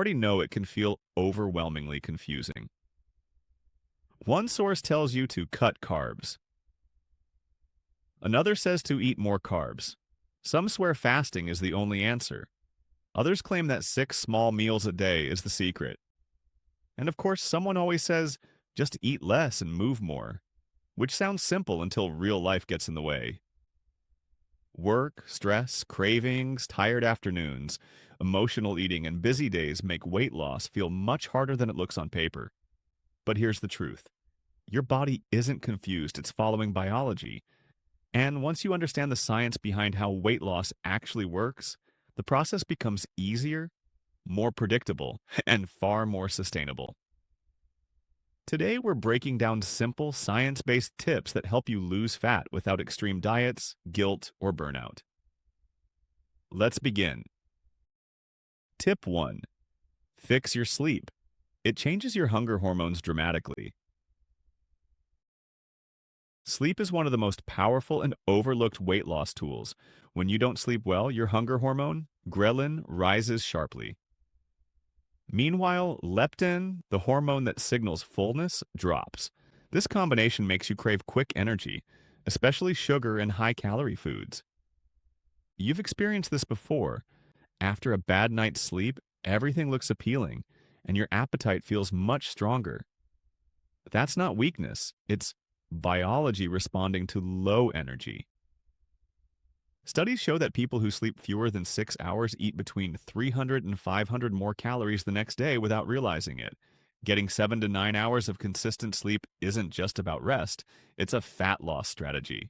already know it can feel overwhelmingly confusing. One source tells you to cut carbs. Another says to eat more carbs. Some swear fasting is the only answer. Others claim that 6 small meals a day is the secret. And of course, someone always says, just eat less and move more, which sounds simple until real life gets in the way. Work, stress, cravings, tired afternoons, emotional eating, and busy days make weight loss feel much harder than it looks on paper. But here's the truth. Your body isn't confused, it's following biology. And once you understand the science behind how weight loss actually works, the process becomes easier, more predictable, and far more sustainable. Today, we're breaking down simple, science-based tips that help you lose fat without extreme diets, guilt, or burnout. Let's begin. Tip 1. Fix your sleep. It changes your hunger hormones dramatically. Sleep is one of the most powerful and overlooked weight loss tools. When you don't sleep well, your hunger hormone, ghrelin, rises sharply. Meanwhile, leptin, the hormone that signals fullness, drops. This combination makes you crave quick energy, especially sugar and high-calorie foods. You've experienced this before. After a bad night's sleep, everything looks appealing, and your appetite feels much stronger. That's not weakness, it's biology responding to low energy. Studies show that people who sleep fewer than 6 hours eat between 300 and 500 more calories the next day without realizing it. Getting 7 to 9 hours of consistent sleep isn't just about rest, it's a fat loss strategy.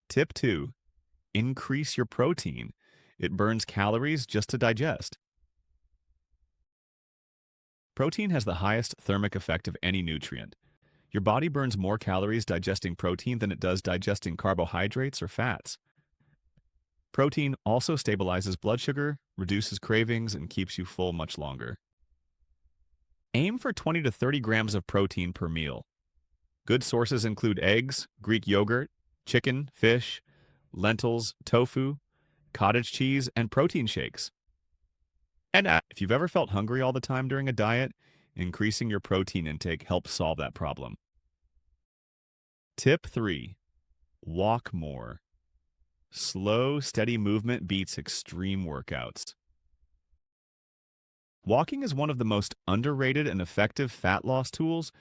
Tip 2. Increase your protein. It burns calories just to digest. Protein has the highest thermic effect of any nutrient. Your body burns more calories digesting protein than it does digesting carbohydrates or fats. Protein also stabilizes blood sugar, reduces cravings, and keeps you full much longer. Aim for 20 to 30 grams of protein per meal. Good sources include eggs, Greek yogurt, chicken, fish, lentils, tofu, cottage cheese, and protein shakes. And if you've ever felt hungry all the time during a diet, increasing your protein intake helps solve that problem. Tip 3. Walk more. Slow, steady movement beats extreme workouts. Walking is one of the most underrated and effective fat loss tools.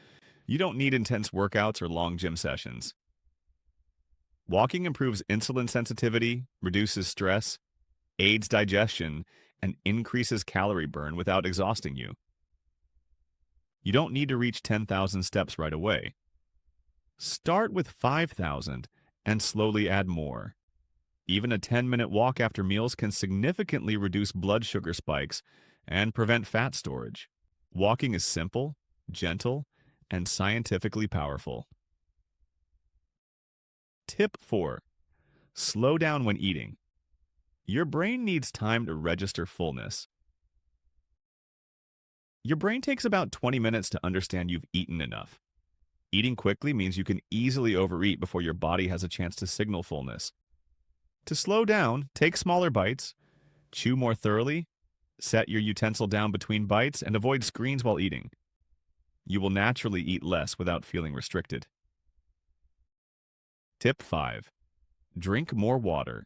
You don't need intense workouts or long gym sessions. Walking improves insulin sensitivity, reduces stress, aids digestion, and increases calorie burn without exhausting you. You don't need to reach 10,000 steps right away. Start with 5,000 and slowly add more. Even a 10-minute walk after meals can significantly reduce blood sugar spikes and prevent fat storage. Walking is simple, gentle, and scientifically powerful. Tip 4. Slow down when eating. Your brain needs time to register fullness. Your brain takes about 20 minutes to understand you've eaten enough. Eating quickly means you can easily overeat before your body has a chance to signal fullness. To slow down, take smaller bites, chew more thoroughly, set your utensil down between bites, and avoid screens while eating. You will naturally eat less without feeling restricted. Tip 5. Drink more water.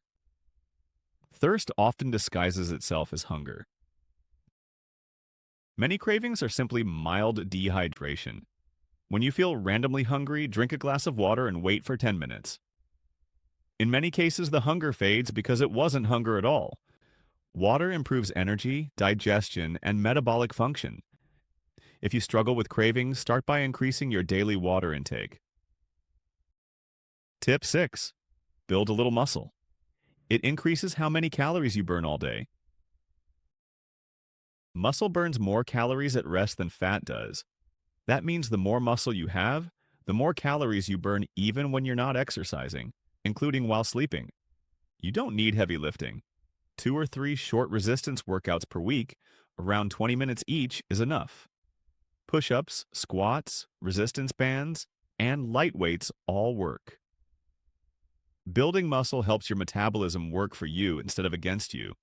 Thirst often disguises itself as hunger. Many cravings are simply mild dehydration. When you feel randomly hungry, drink a glass of water and wait for 10 minutes. In many cases, the hunger fades because it wasn't hunger at all. Water improves energy, digestion, and metabolic function. If you struggle with cravings, start by increasing your daily water intake. Tip 6. Build a little muscle. It increases how many calories you burn all day. Muscle burns more calories at rest than fat does. That means the more muscle you have, the more calories you burn even when you're not exercising, including while sleeping. You don't need heavy lifting. 2 or 3 short resistance workouts per week, around 20 minutes each, is enough. Push-ups, squats, resistance bands, and light weights all work. Building muscle helps your metabolism work for you instead of against you.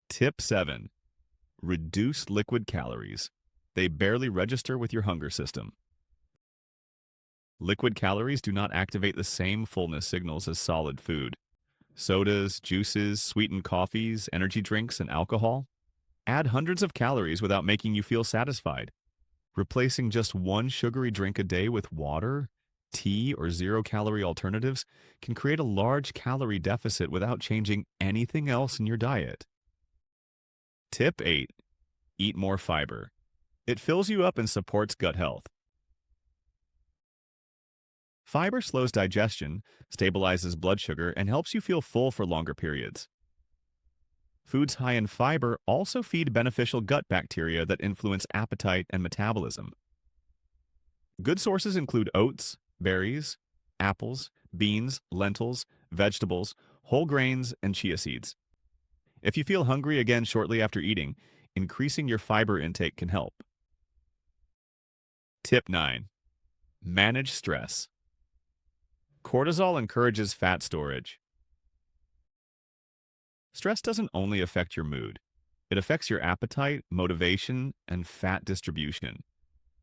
Tip 7. Reduce liquid calories. They barely register with your hunger system. Liquid calories do not activate the same fullness signals as solid food. Sodas, juices, sweetened coffees, energy drinks, and alcohol add hundreds of calories without making you feel satisfied. Replacing just one sugary drink a day with water, tea, or zero-calorie alternatives can create a large calorie deficit without changing anything else in your diet. Tip 8. Eat more fiber. It fills you up and supports gut health. Fiber slows digestion, stabilizes blood sugar, and helps you feel full for longer periods. Foods high in fiber also feed beneficial gut bacteria that influence appetite and metabolism. Good sources include oats, berries, apples, beans, lentils, vegetables, whole grains, and chia seeds. If you feel hungry again shortly after eating, increasing your fiber intake can help. Tip 9. Manage stress. Cortisol encourages fat storage. Stress doesn't only affect your mood. It affects your appetite, motivation, and fat distribution.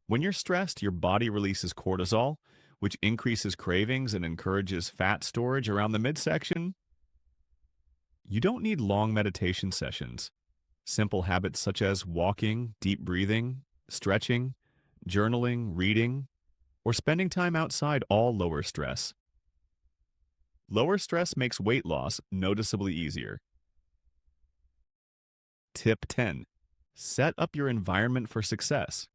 When you're stressed, your body releases cortisol, which increases cravings and encourages fat storage around the midsection. You don't need long meditation sessions. Simple habits such as walking, deep breathing, stretching, journaling, reading, or spending time outside all lower stress. Lower stress makes weight loss noticeably easier. Tip 10. Set up your environment for success.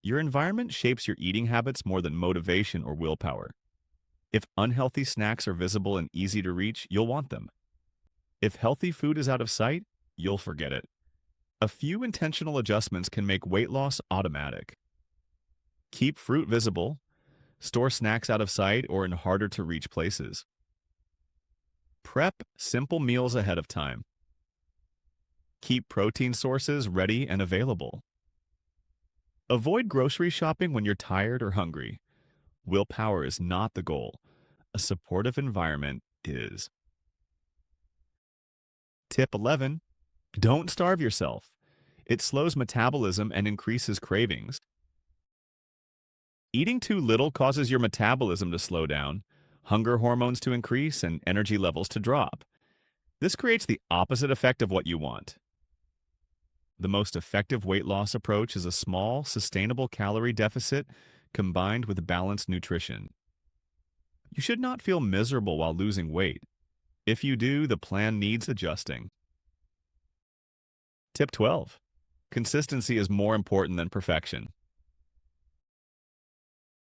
Your environment shapes your eating habits more than motivation or willpower. If unhealthy snacks are visible and easy to reach, you'll want them. If healthy food is out of sight, you'll forget it. A few intentional adjustments can make weight loss automatic. Keep fruit visible. Store snacks out of sight or in harder-to-reach places. Prep simple meals ahead of time. Keep protein sources ready and available. Avoid grocery shopping when you're tired or hungry. Willpower is not the goal. A supportive environment is. Tip 11. Don't starve yourself. It slows metabolism and increases cravings. Eating too little causes your metabolism to slow down, hunger hormones to increase, and energy levels to drop. This creates the opposite effect of what you want. The most effective weight loss approach is a small, sustainable calorie deficit combined with balanced nutrition. You should not feel miserable while losing weight. If you do, the plan needs adjusting. Tip 12. Consistency is more important than perfection.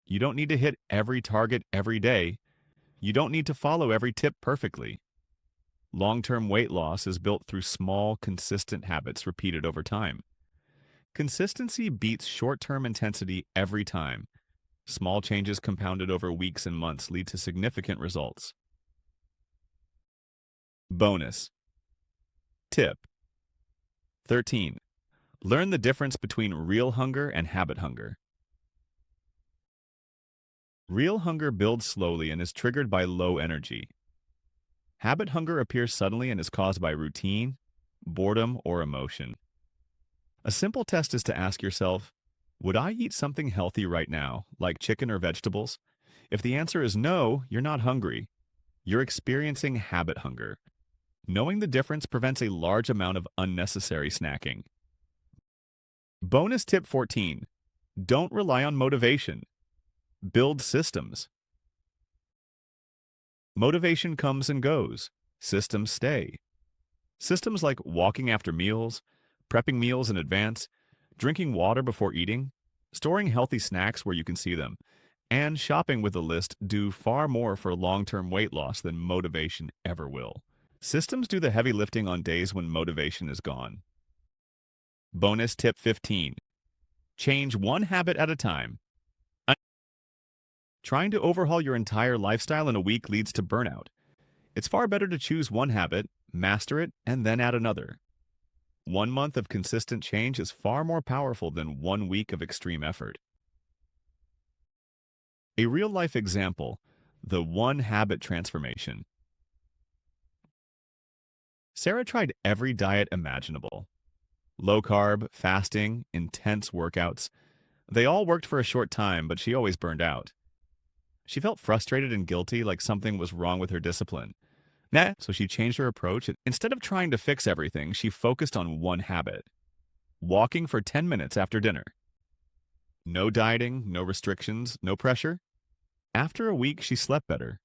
You don't need to hit every target every day. You don't need to follow every tip perfectly. Long-term weight loss is built through small, consistent habits repeated over time. Consistency beats short-term intensity every time. Small changes compounded over weeks and months lead to significant results. Bonus. Tip 13. Learn the difference between real hunger and habit hunger. Real hunger builds slowly and is triggered by low energy. Habit hunger appears suddenly and is caused by routine, boredom, or emotion. A simple test is to ask yourself, would I eat something healthy right now, like chicken or vegetables? If the answer is no, you're not hungry. You're experiencing habit hunger. Knowing the difference prevents a large amount of unnecessary snacking. Bonus tip 14. Don't rely on motivation. Build systems. Motivation comes and goes. Systems stay. Systems like walking after meals, prepping meals in advance, drinking water before eating, storing healthy snacks where you can see them, and shopping with a list do far more for long-term weight loss than motivation ever will. Systems do the heavy lifting on days when motivation is gone. Bonus tip 15. Change one habit at a time. Trying to overhaul your entire lifestyle in a week leads to burnout. It's far better to choose one habit, master it, and then add another. 1 month of consistent change is far more powerful than 1 week of extreme effort. A real-life example, the one habit transformation. Sarah tried every diet imaginable: low carb, fasting, intense workouts. They all worked for a short time, but she always burned out. She felt frustrated and guilty, like something was wrong with her discipline. So she changed her approach. Instead of trying to fix everything, she focused on one habit: walking for 10 minutes after dinner. No dieting, no restrictions, no pressure. After a week, she slept better.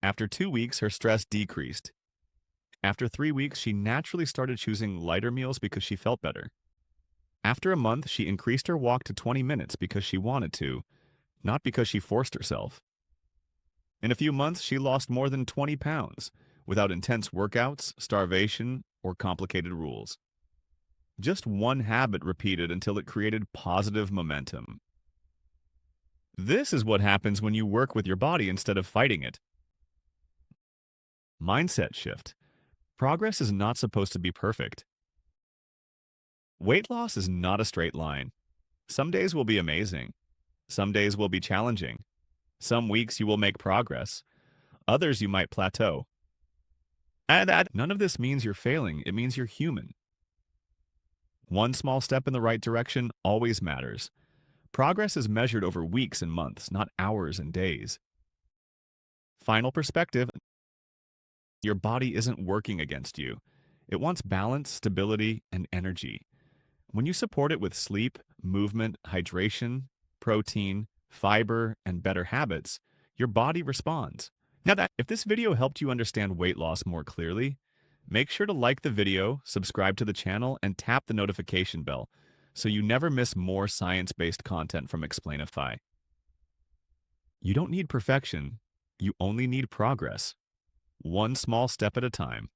After 2 weeks, her stress decreased. After 3 weeks, she naturally started choosing lighter meals because she felt better. After a month, she increased her walk to 20 minutes because she wanted to, not because she forced herself. In a few months, she lost more than 20 pounds without intense workouts, starvation, or complicated rules. Just one habit repeated until it created positive momentum. This is what happens when you work with your body instead of fighting it. Mindset shift. Progress is not supposed to be perfect. Weight loss is not a straight line. Some days will be amazing. Some days will be challenging. Some weeks you will make progress. Others you might plateau. None of this means you're failing. It means you're human. One small step in the right direction always matters. Progress is measured over weeks and months, not hours and days. Final perspective: your body isn't working against you. It wants balance, stability, and energy. When you support it with sleep, movement, hydration, protein, fiber, and better habits, your body responds. If this video helped you understand weight loss more clearly, make sure to like the video, subscribe to the channel, and tap the notification bell so you never miss more science-based content from Explainify. You don't need perfection, you only need progress. One small step at a time.